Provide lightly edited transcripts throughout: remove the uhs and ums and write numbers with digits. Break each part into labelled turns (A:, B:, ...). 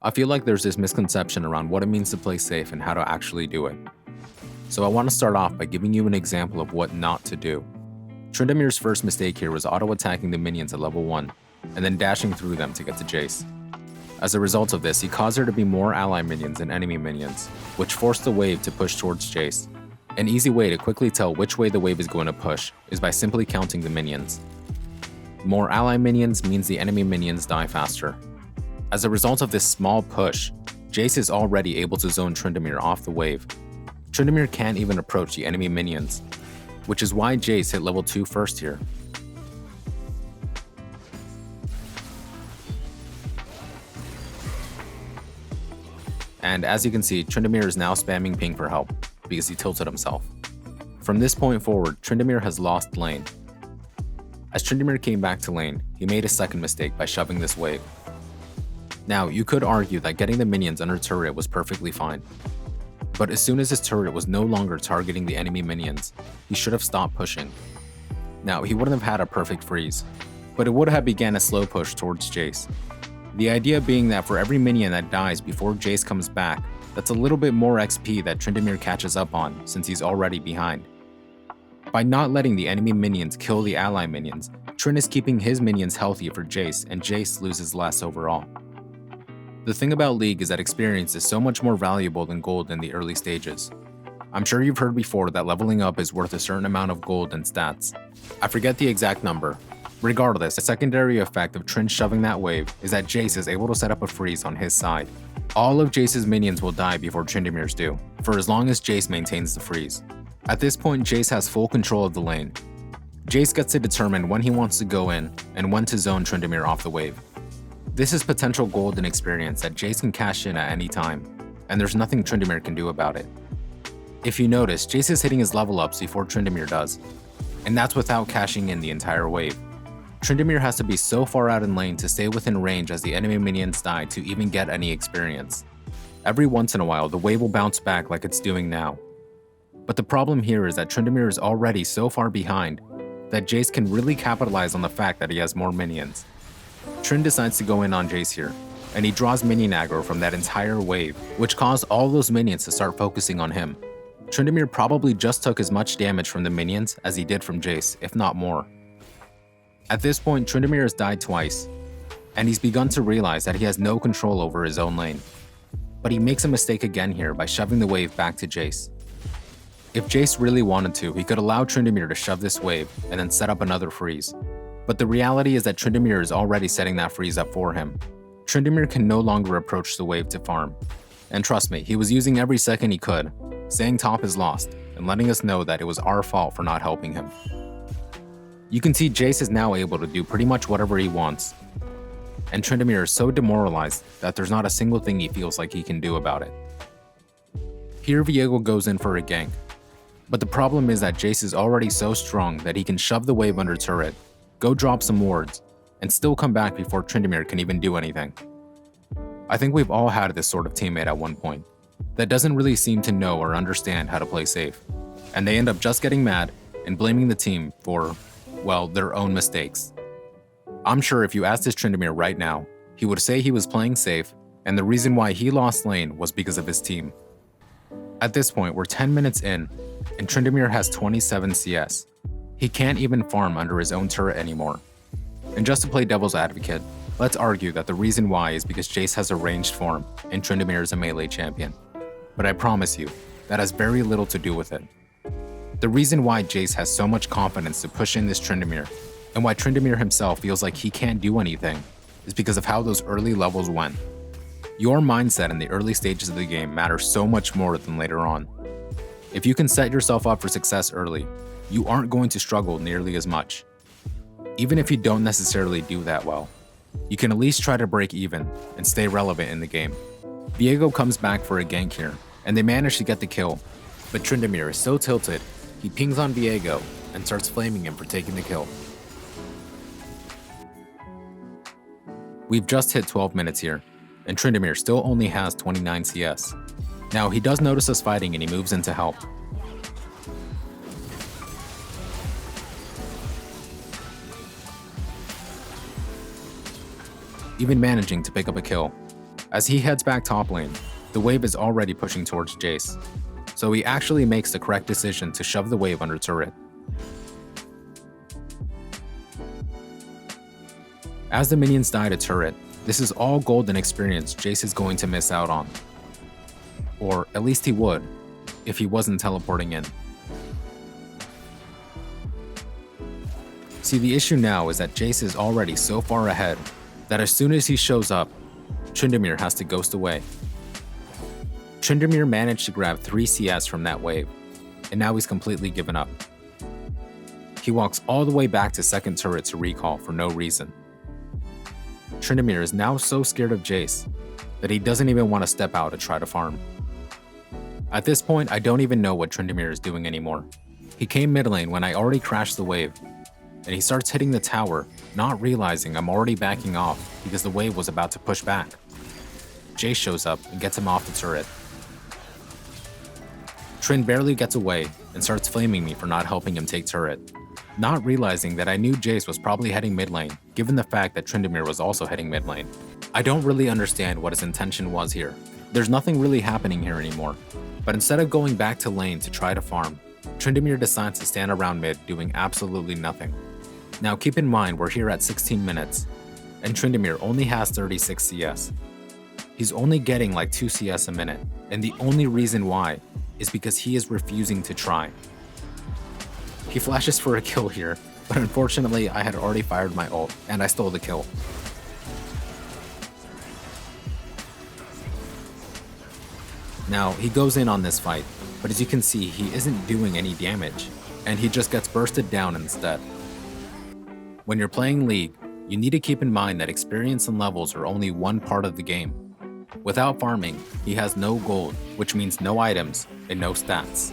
A: I feel like there's this misconception around what it means to play safe and how to actually do it. So I want to start off by giving you an example of what not to do. Tryndamere's first mistake here was auto-attacking the minions at level 1, and then dashing through them to get to Jace. As a result of this, he caused there to be more ally minions than enemy minions, which forced the wave to push towards Jace. An easy way to quickly tell which way the wave is going to push is by simply counting the minions. More ally minions means the enemy minions die faster. As a result of this small push, Jace is already able to zone Tryndamere off the wave. Tryndamere can't even approach the enemy minions, which is why Jace hit level 2 first here. And as you can see, Tryndamere is now spamming ping for help, because he tilted himself. From this point forward, Tryndamere has lost lane. As Tryndamere came back to lane, he made a second mistake by shoving this wave. Now, you could argue that getting the minions under turret was perfectly fine. But as soon as his turret was no longer targeting the enemy minions, he should have stopped pushing. Now, he wouldn't have had a perfect freeze, but it would have began a slow push towards Jace. The idea being that for every minion that dies before Jace comes back, that's a little bit more XP that Tryndamere catches up on since he's already behind. By not letting the enemy minions kill the ally minions, Trynd is keeping his minions healthy for Jace, and Jace loses less overall. The thing about League is that experience is so much more valuable than gold in the early stages. I'm sure you've heard before that leveling up is worth a certain amount of gold and stats. I forget the exact number. Regardless, a secondary effect of Trynd shoving that wave is that Jace is able to set up a freeze on his side. All of Jace's minions will die before Tryndamere's do, for as long as Jace maintains the freeze. At this point, Jace has full control of the lane. Jace gets to determine when he wants to go in and when to zone Tryndamere off the wave. This is potential gold and experience that Jace can cash in at any time, and there's nothing Tryndamere can do about it. If you notice, Jace is hitting his level ups before Tryndamere does, and that's without cashing in the entire wave. Tryndamere has to be so far out in lane to stay within range as the enemy minions die to even get any experience. Every once in a while, the wave will bounce back like it's doing now. But the problem here is that Tryndamere is already so far behind that Jace can really capitalize on the fact that he has more minions. Trynd decides to go in on Jace here, and he draws minion aggro from that entire wave, which caused all those minions to start focusing on him. Tryndamere probably just took as much damage from the minions as he did from Jace, if not more. At this point, Tryndamere has died twice, and he's begun to realize that he has no control over his own lane. But he makes a mistake again here by shoving the wave back to Jace. If Jace really wanted to, he could allow Tryndamere to shove this wave and then set up another freeze. But the reality is that Tryndamere is already setting that freeze up for him. Tryndamere can no longer approach the wave to farm. And trust me, he was using every second he could, saying top is lost, and letting us know that it was our fault for not helping him. You can see Jace is now able to do pretty much whatever he wants, and Tryndamere is so demoralized that there's not a single thing he feels like he can do about it. Here Viego goes in for a gank, but the problem is that Jace is already so strong that he can shove the wave under turret, go drop some wards, and still come back before Tryndamere can even do anything. I think we've all had this sort of teammate at one point, that doesn't really seem to know or understand how to play safe, and they end up just getting mad and blaming the team for, well, their own mistakes. I'm sure if you asked this Tryndamere right now, he would say he was playing safe, and the reason why he lost lane was because of his team. At this point, we're 10 minutes in, and Tryndamere has 27 CS. He can't even farm under his own turret anymore. And just to play devil's advocate, let's argue that the reason why is because Jace has a ranged form, and Tryndamere is a melee champion. But I promise you, that has very little to do with it. The reason why Jace has so much confidence to push in this Tryndamere, and why Tryndamere himself feels like he can't do anything, is because of how those early levels went. Your mindset in the early stages of the game matters so much more than later on. If you can set yourself up for success early, you aren't going to struggle nearly as much. Even if you don't necessarily do that well, you can at least try to break even and stay relevant in the game. Viego comes back for a gank here, and they manage to get the kill, but Tryndamere is so tilted, he pings on Viego and starts flaming him for taking the kill. We've just hit 12 minutes here, and Tryndamere still only has 29 CS. Now, he does notice us fighting and he moves in to help. Even managing to pick up a kill. As he heads back top lane, the wave is already pushing towards Jace, so he actually makes the correct decision to shove the wave under turret. As the minions die to turret, this is all golden experience Jace is going to miss out on. Or at least he would, if he wasn't teleporting in. See, the issue now is that Jace is already so far ahead that as soon as he shows up, Tryndamere has to ghost away. Tryndamere managed to grab 3 CS from that wave, and now he's completely given up. He walks all the way back to second turret to recall for no reason. Tryndamere is now so scared of Jace that he doesn't even want to step out to try to farm. At this point, I don't even know what Tryndamere is doing anymore. He came mid lane when I already crashed the wave, and he starts hitting the tower, not realizing I'm already backing off because the wave was about to push back. Jace shows up and gets him off the turret. Trynd barely gets away and starts flaming me for not helping him take turret, not realizing that I knew Jace was probably heading mid lane, given the fact that Tryndamere was also heading mid lane. I don't really understand what his intention was here. There's nothing really happening here anymore, but instead of going back to lane to try to farm, Tryndamere decides to stand around mid doing absolutely nothing. Now keep in mind we're here at 16 minutes, and Tryndamere only has 36 CS. He's only getting like 2 CS a minute, and the only reason why is because he is refusing to try. He flashes for a kill here, but unfortunately I had already fired my ult, and I stole the kill. Now, he goes in on this fight, but as you can see, he isn't doing any damage, and he just gets bursted down instead. When you're playing League, you need to keep in mind that experience and levels are only one part of the game. Without farming, he has no gold, which means no items and no stats.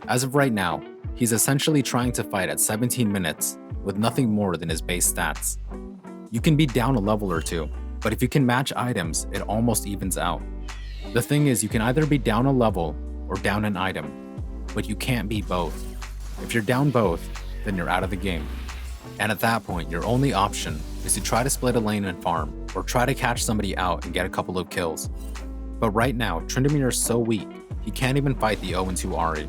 A: As of right now, he's essentially trying to fight at 17 minutes with nothing more than his base stats. You can be down a level or two, but if you can match items, it almost evens out. The thing is, you can either be down a level or down an item, but you can't be both. If you're down both, then you're out of the game. And at that point, your only option is to try to split a lane and farm, or try to catch somebody out and get a couple of kills. But right now, Tryndamere is so weak, he can't even fight the 0-2 Ahri.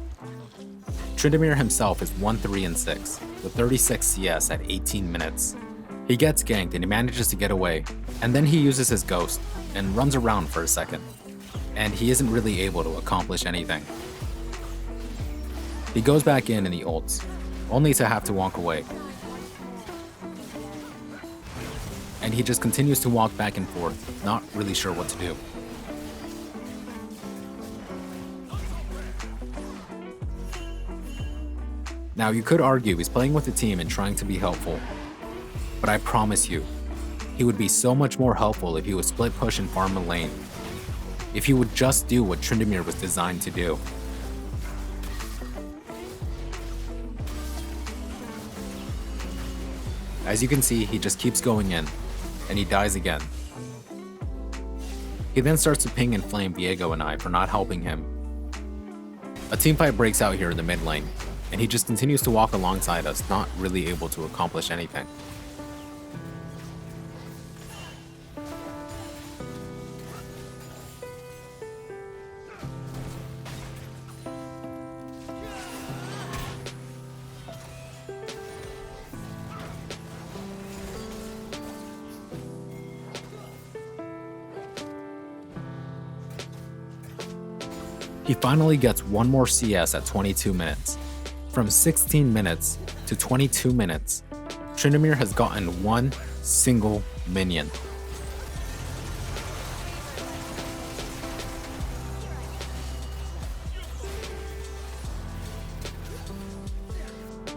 A: Tryndamere himself is 1-3-6, with 36 CS at 18 minutes. He gets ganked and he manages to get away, and then he uses his ghost and runs around for a second. And he isn't really able to accomplish anything. He goes back in and he ults, only to have to walk away. And he just continues to walk back and forth, not really sure what to do. Now you could argue he's playing with the team and trying to be helpful, but I promise you, he would be so much more helpful if he would split push and farm a lane. If he would just do what Tryndamere was designed to do. As you can see, he just keeps going in, and he dies again. He then starts to ping and flame Viego and I for not helping him. A teamfight breaks out here in the mid lane, and he just continues to walk alongside us, not really able to accomplish anything. He finally gets one more CS at 22 minutes. From 16 minutes to 22 minutes, Tryndamere has gotten one single minion.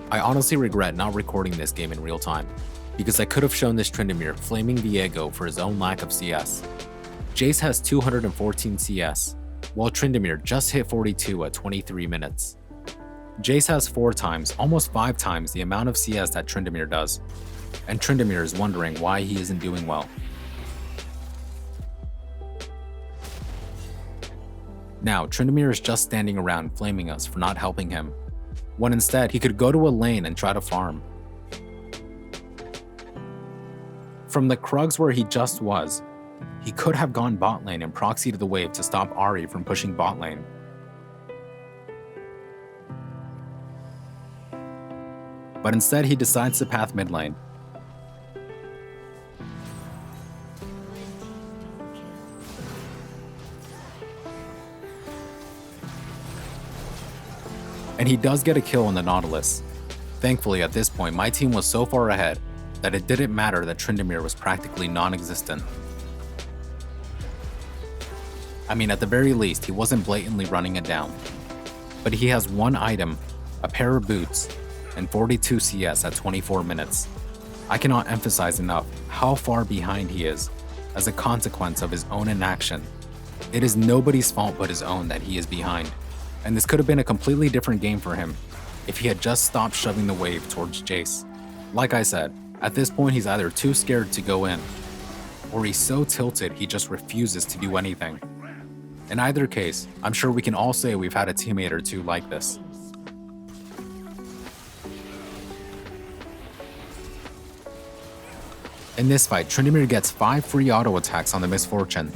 A: I honestly regret not recording this game in real time, because I could have shown this Tryndamere flaming Viego for his own lack of CS. Jace has 214 CS, while Tryndamere just hit 42 at 23 minutes. Jace has 4 times, almost 5 times the amount of CS that Tryndamere does, and Tryndamere is wondering why he isn't doing well. Now, Tryndamere is just standing around flaming us for not helping him, when instead he could go to a lane and try to farm. From the Krugs where he just was, He could have gone bot lane and proxied the wave to stop Ahri from pushing bot lane. But instead he decides to path mid lane. And he does get a kill on the Nautilus. Thankfully, at this point, my team was so far ahead that it didn't matter that Tryndamere was practically non-existent. I mean, at the very least, he wasn't blatantly running it down. But he has one item, a pair of boots, and 42 CS at 24 minutes. I cannot emphasize enough how far behind he is as a consequence of his own inaction. It is nobody's fault but his own that he is behind. And this could have been a completely different game for him if he had just stopped shoving the wave towards Jace. Like I said, at this point he's either too scared to go in, or he's so tilted he just refuses to do anything. In either case, I'm sure we can all say we've had a teammate or two like this. In this fight, Tryndamere gets 5 free auto attacks on the Misfortune,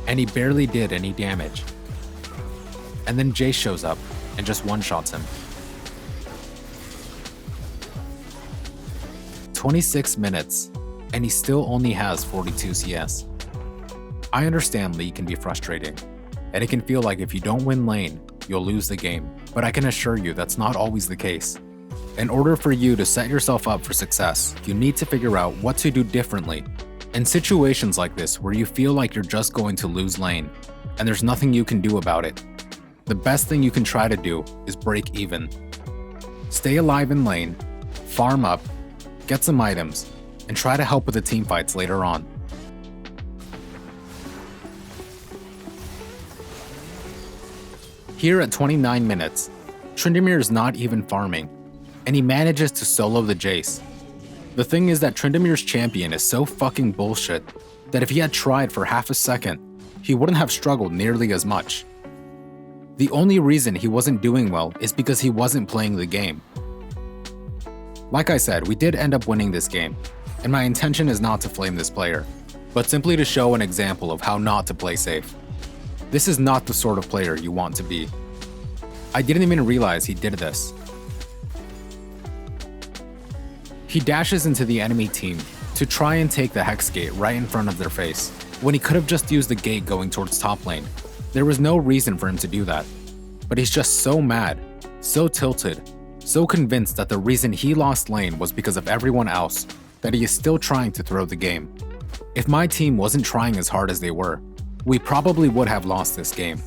A: and he barely did any damage. And then Jace shows up and just one-shots him. 26 minutes, and he still only has 42 CS. I understand Lee can be frustrating, and it can feel like if you don't win lane, you'll lose the game, but I can assure you that's not always the case. In order for you to set yourself up for success, you need to figure out what to do differently. In situations like this where you feel like you're just going to lose lane, and there's nothing you can do about it, the best thing you can try to do is break even. Stay alive in lane, farm up, get some items, and try to help with the teamfights later on. Here at 29 minutes, Tryndamere is not even farming, and he manages to solo the Jace. The thing is that Tryndamere's champion is so fucking bullshit that if he had tried for half a second, he wouldn't have struggled nearly as much. The only reason he wasn't doing well is because he wasn't playing the game. Like I said, we did end up winning this game, and my intention is not to flame this player, but simply to show an example of how not to play safe. This is not the sort of player you want to be. I didn't even realize he did this. He dashes into the enemy team to try and take the Hex Gate right in front of their face, when he could have just used the gate going towards top lane. There was no reason for him to do that, but he's just so mad, so tilted, so convinced that the reason he lost lane was because of everyone else that he is still trying to throw the game. If my team wasn't trying as hard as they were, we probably would have lost this game.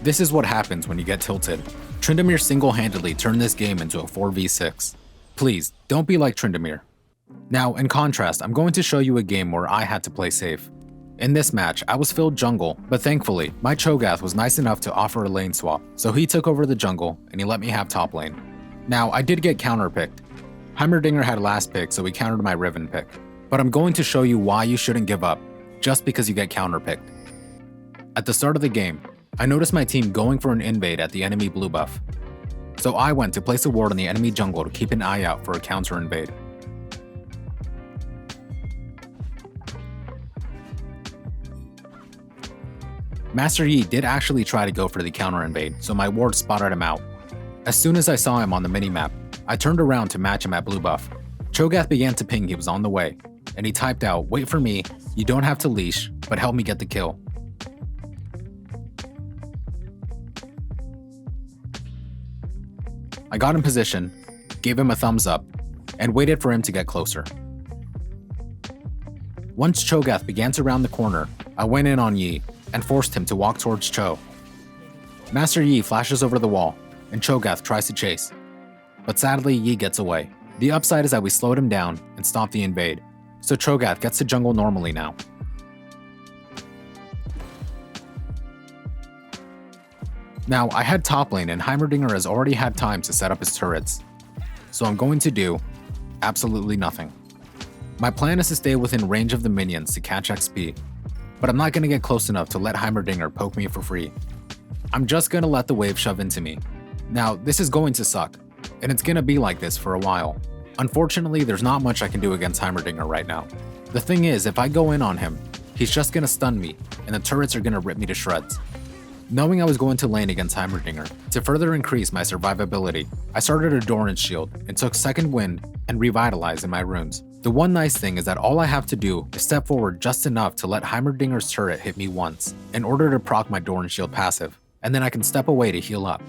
A: This is what happens when you get tilted. Tryndamere single-handedly turned this game into a 4v6. Please, don't be like Tryndamere. Now, in contrast, I'm going to show you a game where I had to play safe. In this match, I was filled jungle, but thankfully, my Cho'Gath was nice enough to offer a lane swap, so he took over the jungle and he let me have top lane. Now, I did get counter-picked. Heimerdinger had last pick, so he countered my Riven pick. But I'm going to show you why you shouldn't give up, just because you get counter-picked. At the start of the game, I noticed my team going for an invade at the enemy blue buff. So I went to place a ward on the enemy jungle to keep an eye out for a counter invade. Master Yi did actually try to go for the counter invade, so my ward spotted him out. As soon as I saw him on the minimap, I turned around to match him at blue buff. Cho'Gath began to ping he was on the way, and he typed out, "Wait for me, you don't have to leash, but help me get the kill." I got in position, gave him a thumbs up, and waited for him to get closer. Once Cho'Gath began to round the corner, I went in on Yi and forced him to walk towards Cho. Master Yi flashes over the wall, and Cho'Gath tries to chase. But sadly, Yi gets away. The upside is that we slowed him down and stopped the invade, so Cho'Gath gets to jungle normally now. Now, I had top lane and Heimerdinger has already had time to set up his turrets, so I'm going to do absolutely nothing. My plan is to stay within range of the minions to catch XP, but I'm not going to get close enough to let Heimerdinger poke me for free. I'm just going to let the wave shove into me. Now, this is going to suck, and it's going to be like this for a while. Unfortunately, there's not much I can do against Heimerdinger right now. The thing is, if I go in on him, He's just gonna stun me, and the turrets are gonna rip me to shreds. Knowing I was going to lane against Heimerdinger, to further increase my survivability, I started a Doran's shield and took second wind and revitalized in my runes. The one nice thing is that all I have to do is step forward just enough to let Heimerdinger's turret hit me once, in order to proc my Doran's shield passive, and then I can step away to heal up.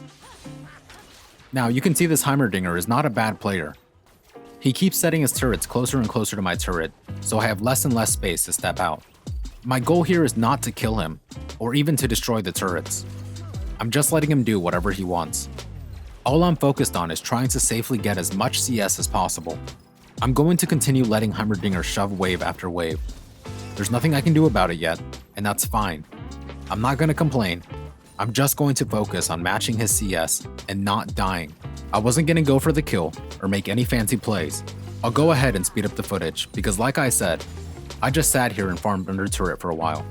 A: Now you can see this Heimerdinger is not a bad player. He keeps setting his turrets closer and closer to my turret, so I have less and less space to step out. My goal here is not to kill him, or even to destroy the turrets. I'm just letting him do whatever he wants. All I'm focused on is trying to safely get as much CS as possible. I'm going to continue letting Heimerdinger shove wave after wave. There's nothing I can do about it yet, and that's fine. I'm not going to complain. I'm just going to focus on matching his CS and not dying. I wasn't going to go for the kill or make any fancy plays. I'll go ahead and speed up the footage because, like I said, I just sat here and farmed under turret for a while.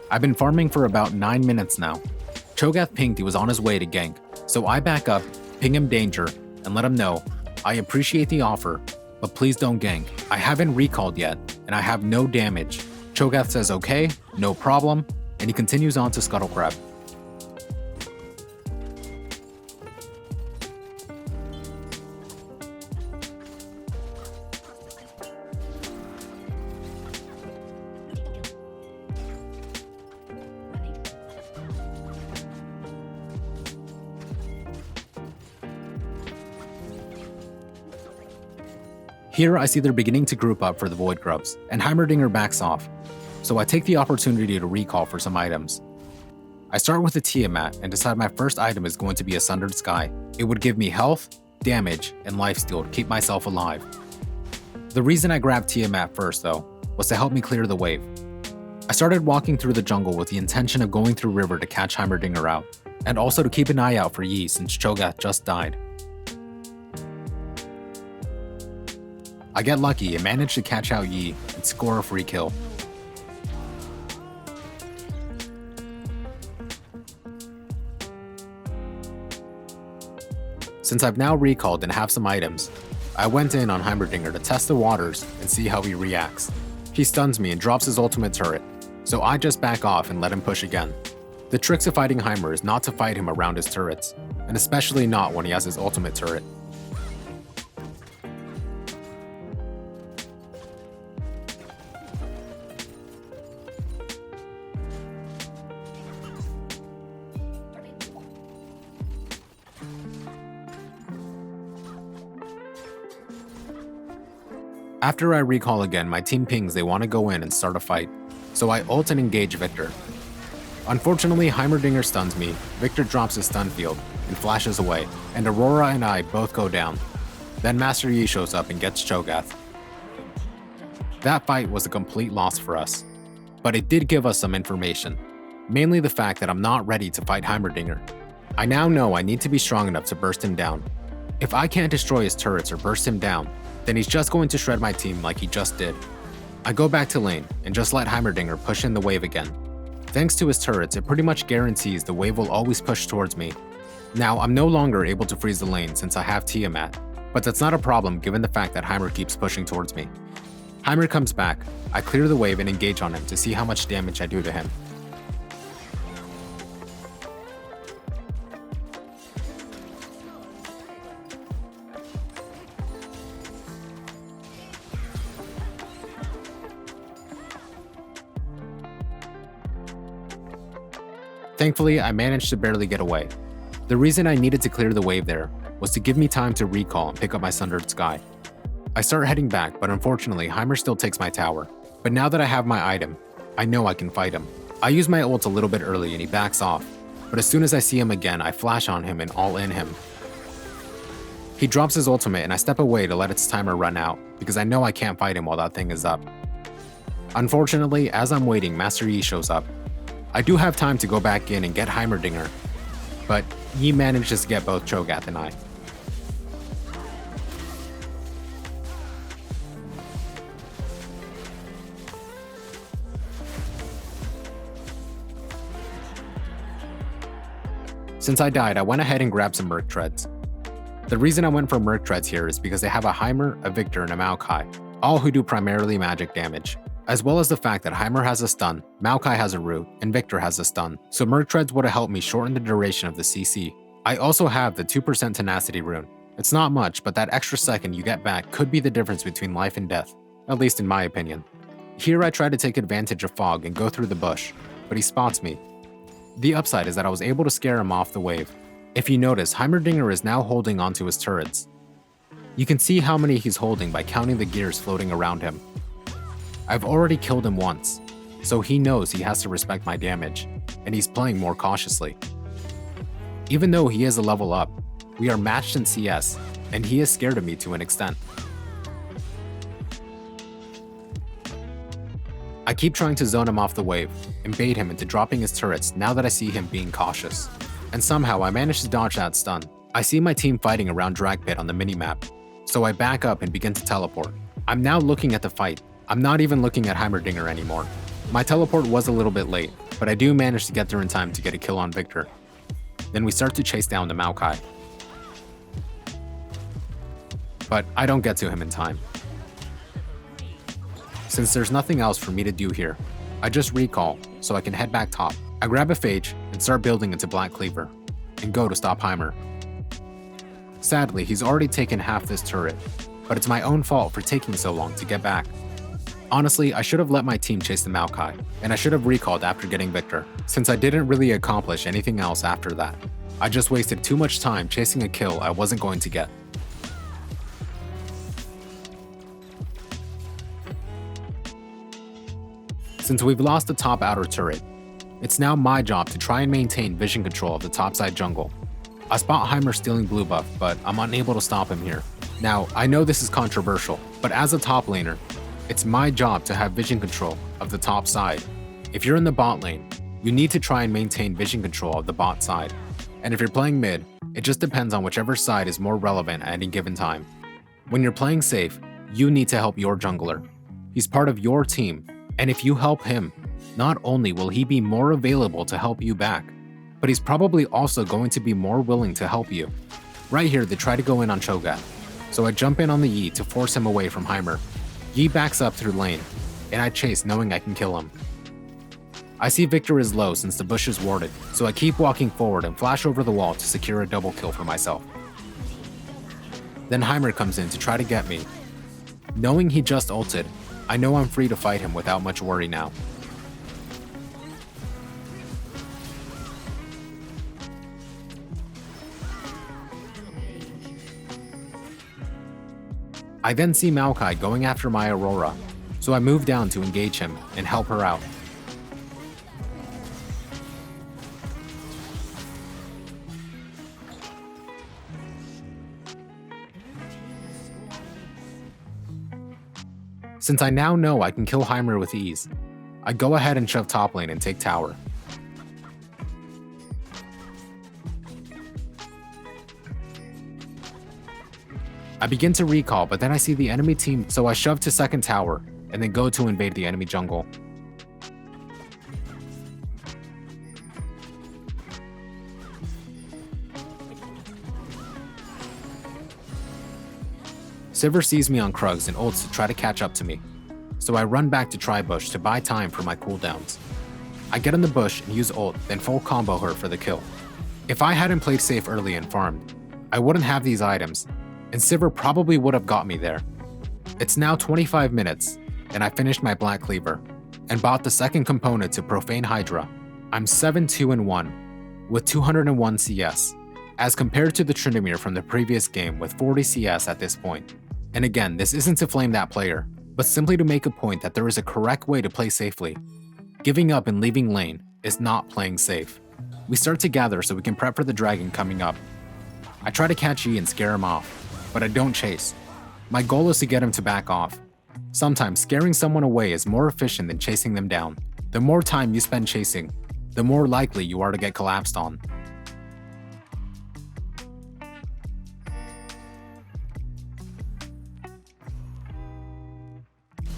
A: I've been farming for about 9 minutes now. Cho'Gath pinged he was on his way to gank, so I back up, ping him danger, and let him know, I appreciate the offer, but please don't gank. I haven't recalled yet, and I have no damage. Cho'Gath says okay, no problem, and he continues on to Scuttlecrab. Here I see they're beginning to group up for the Void Grubs, and Heimerdinger backs off, so I take the opportunity to recall for some items. I start with the Tiamat and decide my first item is going to be a Sundered Sky. It would give me health, damage, and lifesteal to keep myself alive. The reason I grabbed Tiamat first though, was to help me clear the wave. I started walking through the jungle with the intention of going through river to catch Heimerdinger out, and also to keep an eye out for Yi since Cho'Gath just died. I get lucky and manage to catch out Yi and score a free kill. Since I've now recalled and have some items, I went in on Heimerdinger to test the waters and see how he reacts. He stuns me and drops his ultimate turret, so I just back off and let him push again. The trick of fighting Heimer is not to fight him around his turrets, and especially not when he has his ultimate turret. After I recall again, my team pings they want to go in and start a fight, so I ult and engage Victor. Unfortunately, Heimerdinger stuns me, Victor drops his stun field, and flashes away, and Aurora and I both go down. Then Master Yi shows up and gets Cho'Gath. That fight was a complete loss for us, but it did give us some information, mainly the fact that I'm not ready to fight Heimerdinger. I now know I need to be strong enough to burst him down. If I can't destroy his turrets or burst him down, then he's just going to shred my team like he just did. I go back to lane and just let Heimerdinger push in the wave again. Thanks to his turrets, it pretty much guarantees the wave will always push towards me. Now, I'm no longer able to freeze the lane since I have Tiamat, but that's not a problem given the fact that Heimer keeps pushing towards me. Heimer comes back, I clear the wave and engage on him to see how much damage I do to him. Thankfully, I managed to barely get away. The reason I needed to clear the wave there was to give me time to recall and pick up my Sundered Sky. I start heading back, but unfortunately, Heimer still takes my tower. But now that I have my item, I know I can fight him. I use my ult a little bit early and he backs off, but as soon as I see him again, I flash on him and all in him. He drops his ultimate and I step away to let its timer run out, because I know I can't fight him while that thing is up. Unfortunately, as I'm waiting, Master Yi shows up. I do have time to go back in and get Heimerdinger, but Yi manages to get both Cho'Gath and I. Since I died, I went ahead and grabbed some Merc Treads. The reason I went for Merc Treads here is because they have a Heimer, a Victor, and a Maokai, all who do primarily magic damage, as well as the fact that Heimer has a stun, Maokai has a root, and Victor has a stun, so Merc Treads would have helped me shorten the duration of the CC. I also have the 2% tenacity rune. It's not much, but that extra second you get back could be the difference between life and death, at least in my opinion. Here I try to take advantage of Fog and go through the bush, but he spots me. The upside is that I was able to scare him off the wave. If you notice, Heimerdinger is now holding onto his turrets. You can see how many he's holding by counting the gears floating around him. I've already killed him once, so he knows he has to respect my damage, and he's playing more cautiously. Even though he is a level up, we are matched in CS, and he is scared of me to an extent. I keep trying to zone him off the wave, and bait him into dropping his turrets now that I see him being cautious. And somehow I manage to dodge that stun. I see my team fighting around Drag Pit on the minimap, so I back up and begin to teleport. I'm now looking at the fight. I'm not even looking at Heimerdinger anymore. My teleport was a little bit late, but I do manage to get there in time to get a kill on Victor. Then we start to chase down the Maokai. But I don't get to him in time. Since there's nothing else for me to do here, I just recall so I can head back top. I grab a Phage and start building into Black Cleaver, and go to stop Heimer. Sadly, he's already taken half this turret, but it's my own fault for taking so long to get back. Honestly, I should have let my team chase the Maokai, and I should have recalled after getting Victor, since I didn't really accomplish anything else after that. I just wasted too much time chasing a kill I wasn't going to get. Since we've lost the top outer turret, it's now my job to try and maintain vision control of the topside jungle. I spot Heimer stealing blue buff, but I'm unable to stop him here. Now, I know this is controversial, but as a top laner, it's my job to have vision control of the top side. If you're in the bot lane, you need to try and maintain vision control of the bot side. And if you're playing mid, it just depends on whichever side is more relevant at any given time. When you're playing safe, you need to help your jungler. He's part of your team, and if you help him, not only will he be more available to help you back, but he's probably also going to be more willing to help you. Right here, they try to go in on Cho'Gath, so I jump in on the Yi to force him away from Heimer. Yi backs up through lane, and I chase knowing I can kill him. I see Victor is low since the bush is warded, so I keep walking forward and flash over the wall to secure a double kill for myself. Then Heimer comes in to try to get me. Knowing he just ulted, I know I'm free to fight him without much worry now. I then see Maokai going after my Aurora, so I move down to engage him and help her out. Since I now know I can kill Heimer with ease, I go ahead and shove top lane and take tower. I begin to recall, but then I see the enemy team, so I shove to second tower and then go to invade the enemy jungle. Sivir sees me on Krugs and ults to try to catch up to me, so I run back to Tribush to buy time for my cooldowns. I get in the bush and use ult, then full combo her for the kill. If I hadn't played safe early and farmed, I wouldn't have these items, and Sivir probably would have got me there. It's now 25 minutes, and I finished my Black Cleaver, and bought the second component to Profane Hydra. I'm 7-2-1, with 201 CS, as compared to the Tryndamere from the previous game with 40 CS at this point. And again, this isn't to flame that player, but simply to make a point that there is a correct way to play safely. Giving up and leaving lane is not playing safe. We start to gather so we can prep for the dragon coming up. I try to catch Yi and scare him off, but I don't chase. My goal is to get him to back off. Sometimes scaring someone away is more efficient than chasing them down. The more time you spend chasing, the more likely you are to get collapsed on.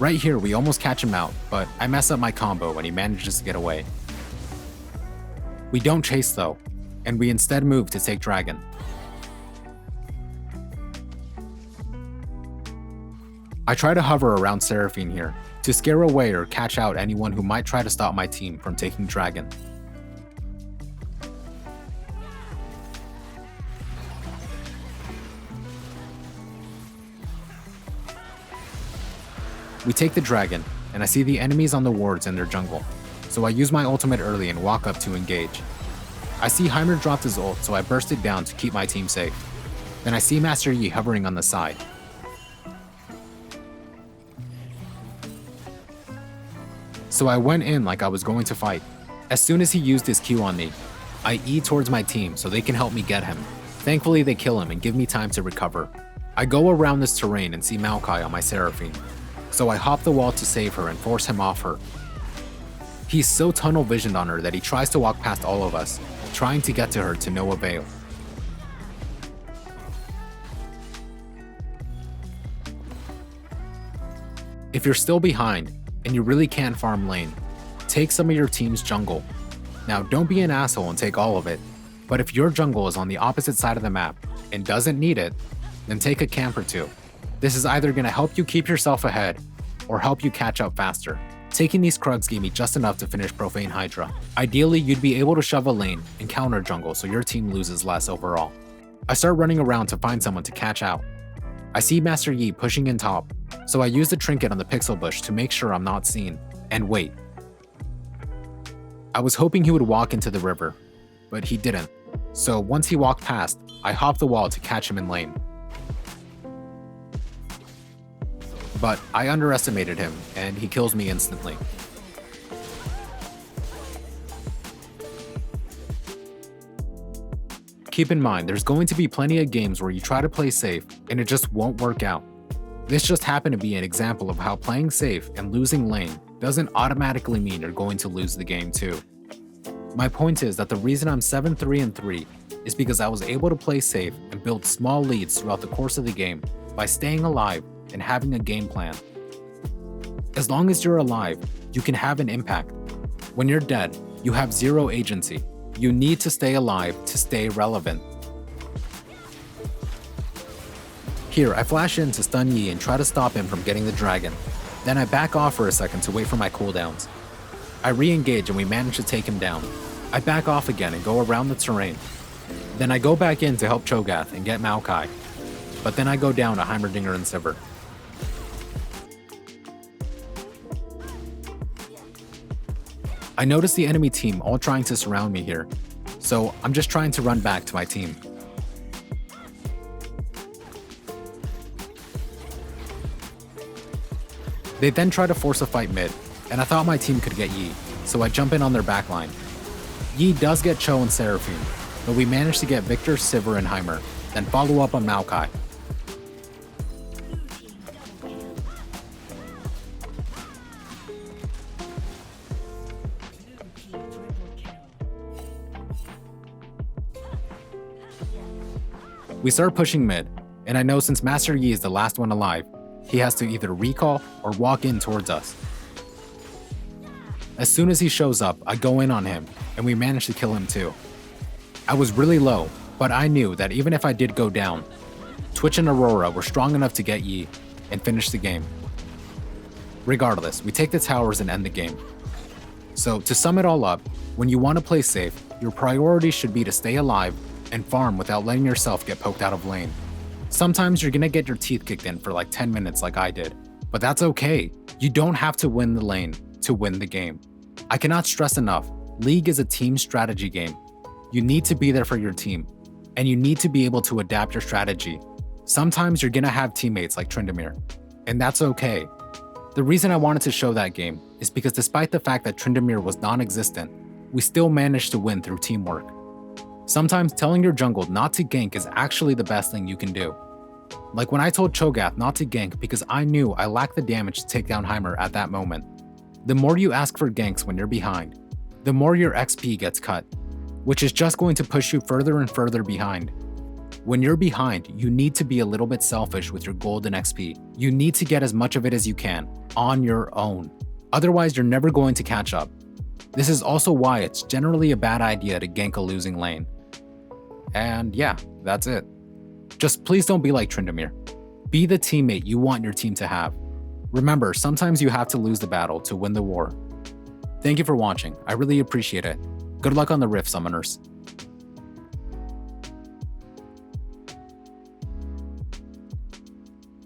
A: Right here, we almost catch him out, but I mess up my combo and he manages to get away. We don't chase though, and we instead move to take dragon. I try to hover around Seraphine here, to scare away or catch out anyone who might try to stop my team from taking dragon. We take the dragon, and I see the enemies on the wards in their jungle, so I use my ultimate early and walk up to engage. I see Heimer dropped his ult, so I burst it down to keep my team safe. Then I see Master Yi hovering on the side. So I went in like I was going to fight. As soon as he used his Q on me, I E towards my team so they can help me get him. Thankfully they kill him and give me time to recover. I go around this terrain and see Maokai on my Seraphine, so I hop the wall to save her and force him off her. He's so tunnel visioned on her that he tries to walk past all of us, trying to get to her to no avail. If you're still behind, and you really can't farm lane, take some of your team's jungle. Now don't be an asshole and take all of it, but if your jungle is on the opposite side of the map and doesn't need it, then take a camp or two. This is either going to help you keep yourself ahead, or help you catch up faster. Taking these Krugs gave me just enough to finish Profane Hydra. Ideally, you'd be able to shove a lane and counter jungle so your team loses less overall. I start running around to find someone to catch out. I see Master Yi pushing in top, so I use the trinket on the pixel bush to make sure I'm not seen, and wait. I was hoping he would walk into the river, but he didn't. So once he walked past, I hopped the wall to catch him in lane. But I underestimated him, and he kills me instantly. Keep in mind, there's going to be plenty of games where you try to play safe, and it just won't work out. This just happened to be an example of how playing safe and losing lane doesn't automatically mean you're going to lose the game too. My point is that the reason I'm 7-3-3 is because I was able to play safe and build small leads throughout the course of the game by staying alive and having a game plan. As long as you're alive, you can have an impact. When you're dead, you have zero agency. You need to stay alive to stay relevant. Here, I flash in to stun Yi and try to stop him from getting the dragon. Then I back off for a second to wait for my cooldowns. I re-engage and we manage to take him down. I back off again and go around the terrain. Then I go back in to help Cho'Gath and get Maokai. But then I go down to Heimerdinger and Sivir. I notice the enemy team all trying to surround me here, so I'm just trying to run back to my team. They then try to force a fight mid, and I thought my team could get Yi, so I jump in on their backline. Yi does get Cho and Seraphine, but we manage to get Victor, Sivir, and Heimer, then follow up on Maokai. We start pushing mid, and I know since Master Yi is the last one alive, he has to either recall or walk in towards us. As soon as he shows up, I go in on him, and we manage to kill him too. I was really low, but I knew that even if I did go down, Twitch and Aurora were strong enough to get Yi and finish the game. Regardless, we take the towers and end the game. So to sum it all up, when you want to play safe, your priority should be to stay alive and farm without letting yourself get poked out of lane. Sometimes you're gonna get your teeth kicked in for like 10 minutes like I did, but that's okay. You don't have to win the lane to win the game. I cannot stress enough, League is a team strategy game. You need to be there for your team, and you need to be able to adapt your strategy. Sometimes you're gonna have teammates like Tryndamere, and that's okay. The reason I wanted to show that game is because despite the fact that Tryndamere was non-existent, we still managed to win through teamwork. Sometimes telling your jungle not to gank is actually the best thing you can do. Like when I told Cho'Gath not to gank because I knew I lacked the damage to take down Heimer at that moment. The more you ask for ganks when you're behind, the more your XP gets cut, which is just going to push you further and further behind. When you're behind, you need to be a little bit selfish with your gold and XP. You need to get as much of it as you can, on your own. Otherwise, you're never going to catch up. This is also why it's generally a bad idea to gank a losing lane. And yeah, that's it. Just please don't be like Tryndamere. Be the teammate you want your team to have. Remember, sometimes you have to lose the battle to win the war. Thank you for watching, I really appreciate it. Good luck on the Rift, Summoners.